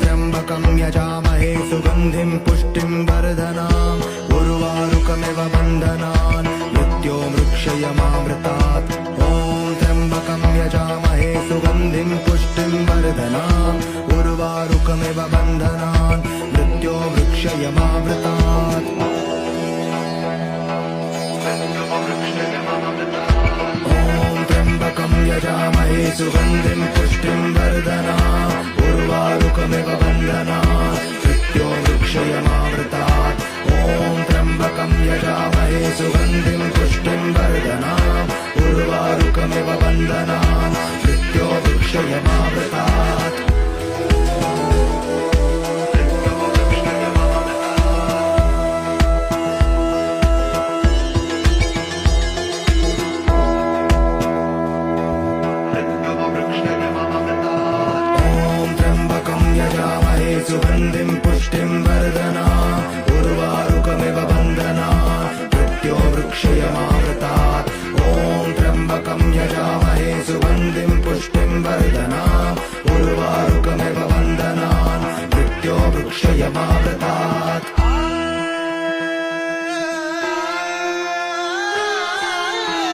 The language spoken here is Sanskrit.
त्र्यम्बकं यजामहे सुगन्धिं पुष्टिं वर्धनाम् उर्वारुकमिव बन्धनान् मृत्योर्मुक्षयमामृतात्। ॐ त्र्यम्बकं यजामहे सुगन्धिं पुष्टिं वर्धनाम् उर्वारुकमिव बन्धनान् मृत्योर्मुक्षयमामृतात्। यजामहे सुगन्धिं पुष्टिं वर्धनाम् उर्वारुकमिव बन्धनान् मृत्योर्मुक्षयमामृतात्। ॐ त्र्यम्बकं यजामहे सुगन्धिं पुष्टिं वर्धनाम् उर्वारुकमिव बन्धनान् मृत्योर्मुक्षयमामृतात्। सुगन्धिं पुष्टिं वर्धनाम् उर्वारुकमिव बन्धनान् मृत्योर्मुक्षयमामृतात्। ॐ त्र्यम्बकं यजामहे सुगन्धिं पुष्टिं वर्धनाम् उर्वारुकमिव बन्धनान् मृत्योर्मुक्षयमामृतात्।